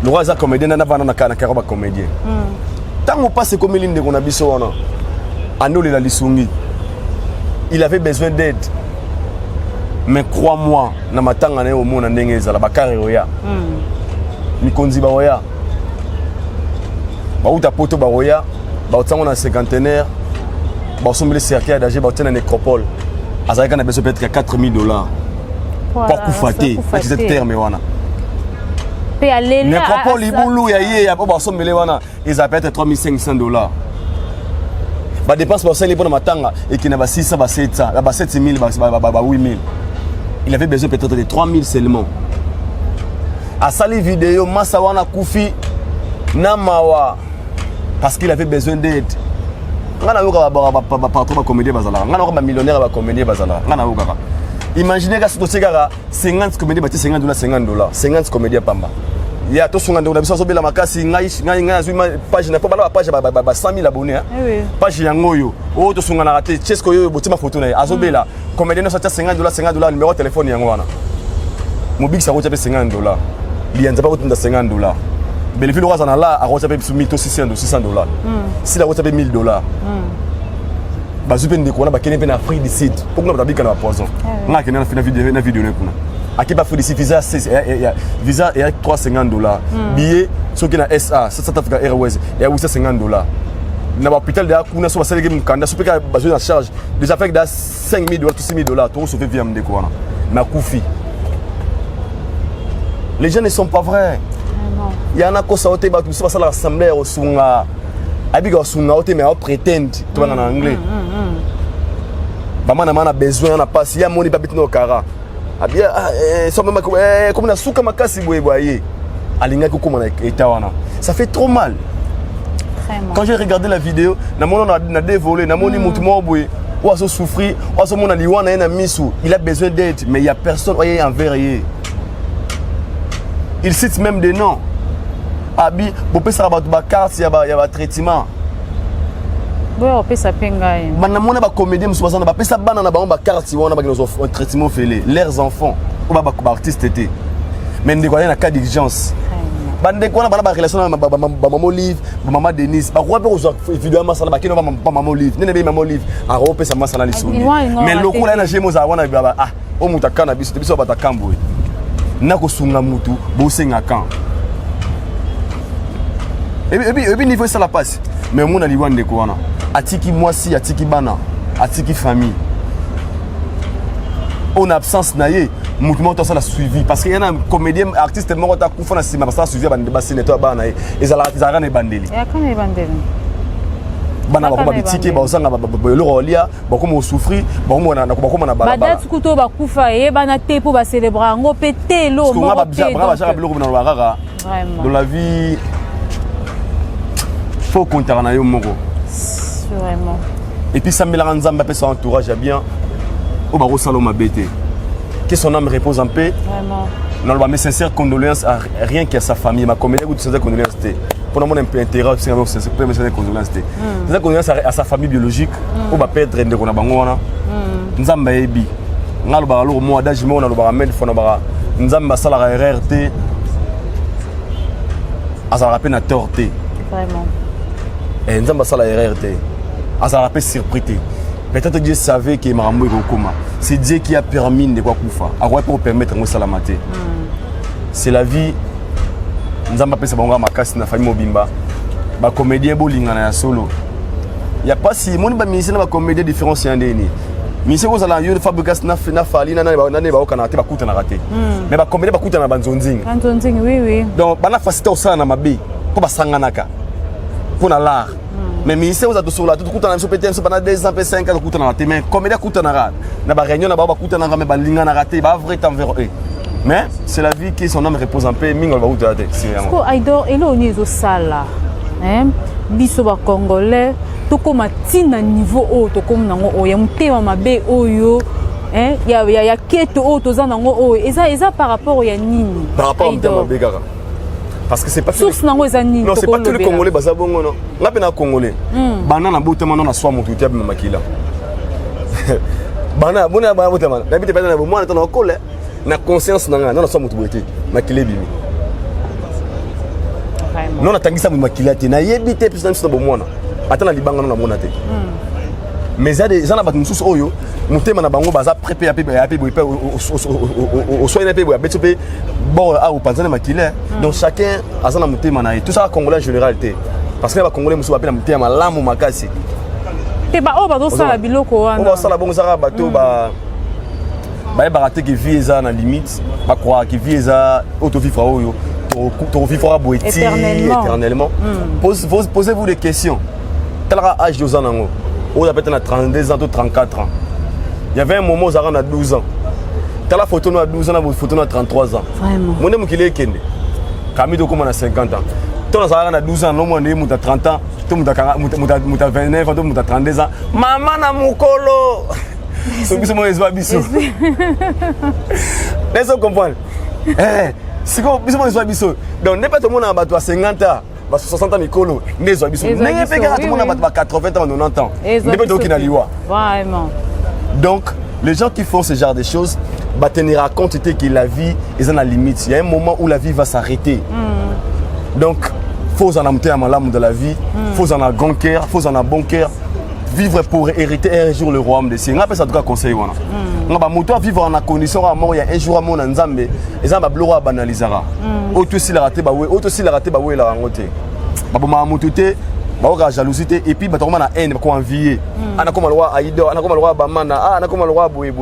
Le roi za comédien na bana na kana ka ba comédien. Tango passe comme l'inde qu'on a biso wana. Anole la lisungi. Il avait besoin d'aide. Mais crois-moi, na matanga na yo mona ndenge ezala bakare oya. Mikonzi ba oya. Ba uta poto ba oya, ba utango na cinquantenaire, ba sombele cercle d'âge ba utena nécropole. Azalaka na besoin peut-être $4,000. Pour kufater, c'est terme wana. Pe aller là. Nécropole ibulu ya ye ya ba sombele wana, ils a peut-être $3,500. Ba dépense ba sali pour matanga et qui na ba 600 ba 700, ba 7000 ba 8000. Il avait besoin peut-être de 3000 seulement. A sali vidéo masa wana kufi na mawa parce qu'il avait besoin d'aide. Ngana yoka ba patron ba comédien bazala. Ngana yoka ba millionnaire ba comédien bazala. Ngana yoka. Imaginez que ce gars 50 comédiens ba $50, $50. 50 comédiens pamba. Il y a tout son ngando na biso sobela makasi ngai azuma page na pa page ba 100,000 abonnés. Oui. Page yangoyo. O to songa na raté chesko yo botima photo na azobela. Comédien no sortir $50, numéro de téléphone yango wana. Mobile ça rote $50. Lianza pas rote $50. Belefil roi na la a rote $600. Si la rote $1,000. Bazupe ndeko na ba kene pe na free de site. Pourquoi na babika na poison. Na kene na vidéo na kuna. Aki ba free de site visa et $350. Billet ce qui na SA, South Africa Airways et $50. dans l'hôpital déjà kuna so basali game kanda so peka besoin de charge déjà fait da 5000 dollars tout 6000 dollars to sauver vie amde quoi na kufi. Les gens ne sont pas vrais. Il y en a qui sont au batu so basala assemblée au sunga abiga sunga au te mais au pretend to en anglais. Bamana mana besoin na passe ya moni babit no kara. Abia so même comme na suka makasi boye alinga ko comme na etawana. Ça fait trop mal. Quand j'ai regardé la vidéo, na dévolé, na moni mutumo boye, ou a souffrir, ou a mona liwana na misu, il a besoin d'aide mais il y a personne oye envers yé. Il cite même des noms. Abi, bopé ça ba carte, il y a traitement. Bon, on peut s'appeler. Bana mona ba comédien musu ba pesa bana na ba carte, wana ba un traitement félé, leurs enfants, ou ba artiste était. Mais ndeko na cas d'urgence. Bande quoi na bana ba relation na maman Olive, maman Denise, ba quoi pour vidéo masala ba kino ba maman Olive, nene be maman Olive, a rope sa masala liso. Mais loko la na jemo za wana ba ah, o mutaka na biso biso ba takambo. Na ko sunga mutu, bo senga kan. Et puis niveau ça la passe. Mais mon ali wande ko wana. Atiki mwasi, atiki bana, atiki famille. En absence naie, mouvement ça la suivi parce qu'il y a un comédien artiste mort ta kufa na sima parce que suivi bande basine to bana et ça la ne bandeli. Et quand les bandeli. Bana ba ko bitiki ba osanga ba lo rolia ba ko mo souffrir ba ko na ba ko na ba. Ba date kuto ba kufa e bana te pour ba célébrer ngo pété lo mo. Parce que ba ja bilo ko na ba vraiment. Dans la vie faut compter na yo moko. Vraiment. Et puis ça me la nzamba pe son entourage bien. Au barreau Saloma BT. Que son âme repose en paix. Vraiment. Non, mes sincères condoléances à rien qu'à sa famille. Ma comédie, vous sincères condoléances. Pour mon intérêt, c'est mes sincères condoléances. Sincères condoléances à sa famille biologique. Au va perdre de qu'on a bangona. Nzamba ebi. Ngalo ba lo mo adage mo na lo ba med fona ba. Nzamba sala RRT. Asa rappel na torté. Vraiment. Et Nzamba sala RRT. Asa rappel surpris. Peut-être Dieu savait que Marambo est au coma. C'est Dieu qui a permis de quoi faire. Alors pour permettre de salamate. C'est la vie. Nous avons appelé ça bonga makasi na famille mobimba. Ba comédien bolinga na solo. Il y a pas si mon ba ministre na comédien différencié ndeni. Ministre ko sala yo fabrication na fali na ba kana te ba kuta na raté. Mais ba comédien ba kuta na banzonzing. Banzonzing oui. Donc bana facilité au sana na mabe. Pour ba sanganaka. Pour na l'art. Mais ministère vous a tout là tout coûte na peut-être pendant 2 ans 5 ans coûte na raté mais comédien coûte na rat na ba réunion na ba coûte na mais ba linga na raté ba vrai temps vers eux mais c'est la vie qui son âme repose en paix mingo ba uta raté c'est vraiment. Ko aidor elo ni zo sala hein biso ba congolais to ko matina niveau o to comme nango o ya mutema mabe oyo hein ya keto o to za nango o eza par rapport ya nini par rapport au mutema mabe kaka. Parce que c'est pas source nango ezani non c'est pas tous les congolais baza bongo non ngape na congolais bana na botema na swa mutu tia makila bana bona ba botema na bité bana na mwana tona kole na conscience na na swa mutu boté makile bimi non na tangisa mu makila te na yebité plus na swa mwana atana libanga na mona te mais ça des gens na batu mususu oyo mutema na bango baza préparé ape boipe au soin ape boipe betupe bon à au panzana makile donc chacun a son mutema na tout ça congolais en généralité parce que les congolais mususu ape na mutema lamu makasi te ba o ba do sala biloko wana on va sala bongo sala bato ba baraté que vie eza na limite ba croire que vie eza auto vivre oyo to vivre boiti éternellement posez-vous des questions tel âge de zanango on a peut-être 32 ans ou 34 ans. Il y avait un moment où on a 12 ans. T'as la photo à 12 ans, la photo à 33 ans. Vraiment. Mon nom est Kende. Camille Dokum a 50 ans. Toi, on a 12 ans, non, on a 30 ans. Toi, on a 29 ans, on a 32 ans. Maman na mukolo. C'est ce que je veux dire. Laisse-moi comprendre. C'est comme je veux dire. Donc, n'est pas tout le monde a 50 ans. 60 ans mikolo les obiso mais tout le monde a 80 ans 90 ans vraiment. Donc les gens qui font ce genre de choses va tenir à compte que la vie est à la limite. Il y a un moment où la vie va s'arrêter. Donc faut en amener à malam de la vie, faut en avoir grand cœur, faut en avoir bon cœur. Vivre pour hériter un jour le royaume des cieux. On appelle ça tout conseil wana. On va moto vivre en condition à mort il y a un jour à mon nzambe et ça va bloquer banalisera. Auto si la raté ba ouais, auto si la raté ba ouais la ngoté. Ba ma moto té baoka jalousie et puis batoma na haine ko envier ana comme le roi Aïdor ana comme le roi Bamana ana comme le roi Boé.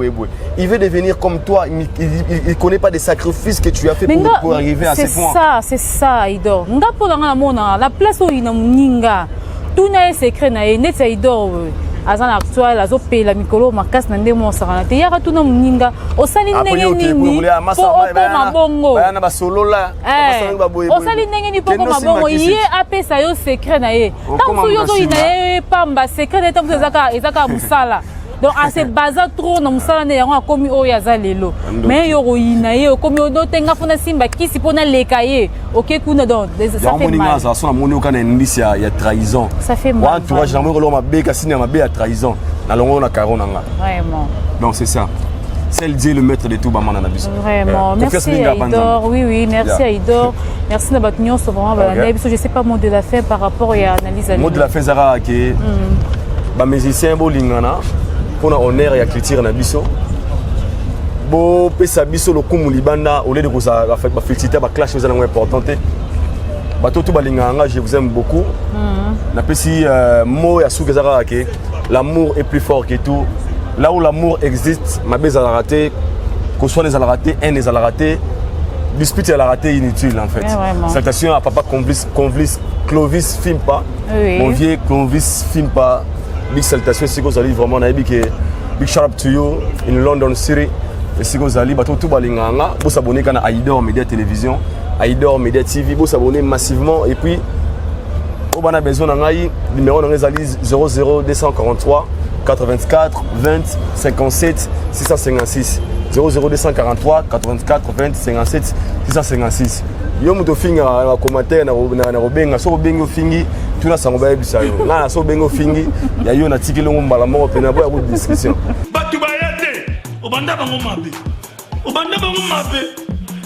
Il veut devenir comme toi, il connaît pas des sacrifices que tu as fait pour arriver à ce point. C'est ça Aïdor. Nga po na mona la place où ina muninga tout na secret na net Aïdor azana actuel azope la mikolo makasi na ndemo sakana te yaka tuna muninga osali ndenge nini po mabongo bana ba solo la ba boye osali ndenge nini po mabongo ye apesa yo secret na ye tant yo zo ina ye pamba secret na tant ezaka musala donc à se baser trop na musala ne yango akomi o ya zalelo mais yo roina ye komi o tenga fona simba kisi pona lekaye OK kuna donc ça fait mal ça son amoni okana ndisi ya trahison ça fait mal entourage na mo ma beka sina ma be ya trahison na longo na carona nga vraiment donc c'est ça c'est le maître de tout bamana na biso vraiment merci Aïdor oui merci Aïdor merci na batunyo so vraiment balanda biso je sais pas mot de la fin par rapport à analyse mot de la fin zara ke ba musicien bo lingana pour honneur et culture na biso bo pesa biso lokumu libanda au lieu de koza ba féliciter ba clash aux éléments importants ba tout balinganga je vous aime beaucoup na pesi mot ya soukezara ke l'amour est plus fort que tout là où l'amour existe ma bise à la rater que soit les à la rater un les à la rater dispute à la rater inutile en fait salutations à papa Clovis Fimpa mon vieux Clovis Fimpa. Big salutations, si vous allez vraiment na big shout out to you in London City. Et si vous allez bateau tout balinganga, vous abonnez à Aïdor Média Télévision, Aïdor Média TV, vous abonnez massivement et puis vous avez besoin d'un numéro dans les 00243 84 20 57 656 00243 84 20 57 656. Yo muto finga na commentaire na robenga so bengo fingi tuna sango ba yebisa yo na so bengo fingi ya yo na tikelo mbala moko pena boya ko description batu bayate obanda bango mabe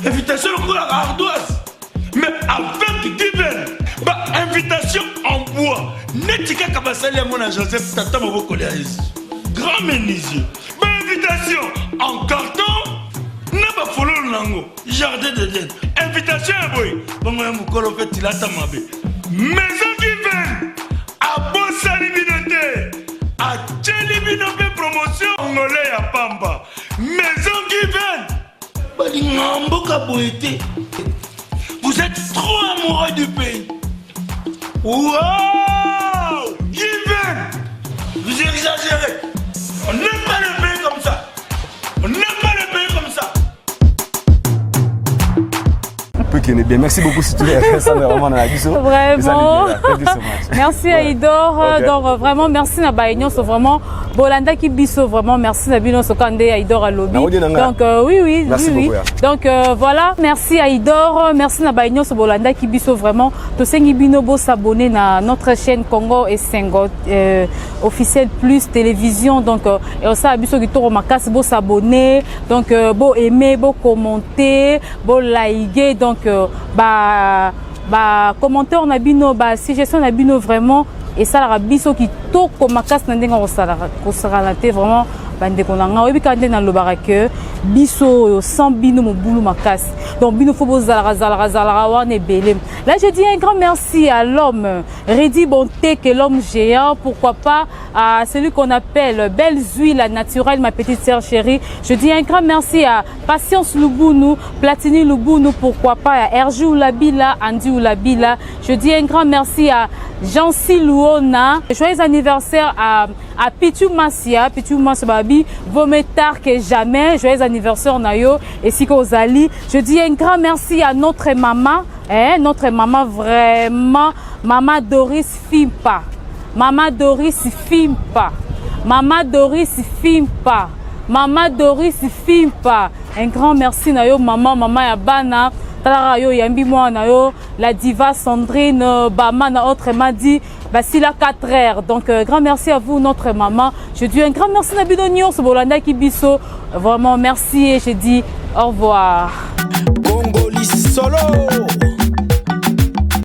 invitation ko la ardoise mais avec divers ba invitation en bois netika kabasali mon Joseph tata maboko le grand menuisier ba invitation en carton na ba follow nango jardin d'Eden invitation boy bongo ya mukolo fait tilata mabe maison divine a bosali binote a cheli binope promotion ngolé ya pamba maison divine bali ngamboka boité vous êtes trop amoureux du pays wow divine vous exagérez on n'aime pas le pays comme ça on n'aime pas le pays comme ça. Bien. Merci beaucoup si tu es vraiment vraiment. Merci Aïdor. Okay. Donc vraiment merci na baignon so vraiment Bolanda qui biso vraiment merci na bino so kande Aïdor à lobby. Donc oui. Merci beaucoup. Donc voilà, merci Aïdor, merci na baignon so Bolanda qui biso vraiment to sengi bino bo s'abonner na notre chaîne Congo et Sengo officiel plus télévision donc et ça biso ki to makasi bo s'abonner donc bo aimer, bo commenter, bo liker donc commentaire na bino suggestion na bino vraiment et ça la biso qui to komakas na ndenga ko sala te vraiment bande konanga obi kande na lobara que biso sans bino mobulu makas donc bino faut zala wane belé. Là je dis un grand merci à l'homme Redi Bonté que l'homme géant, pourquoi pas à celui qu'on appelle Belle Huile naturelle, ma petite sœur chérie. Je dis un grand merci à Patience Lubunu, Platini Lubunu, pourquoi pas à Erju Oulabila, Andy Oulabila. Je dis un grand merci à Jancy Luona. Joyeux anniversaire à Pitu Massia, Babi, vaut mieux tard que jamais. Joyeux anniversaire Nayo et Siko Zali. Je dis un grand merci à notre maman, vraiment, Maman Doris Fimpa. Maman Doris Fimpa. Maman Doris Fimpa. Maman Doris Fimpa. Un grand merci Nayo, maman Yabana. Yo yambi moi nayo la diva Sandrine Bama na autre m'a dit si la 4 heures donc grand merci à vous notre maman. Je dis un grand merci na bidonio so bolanda ki biso vraiment merci et je dis au revoir. Congolais solo.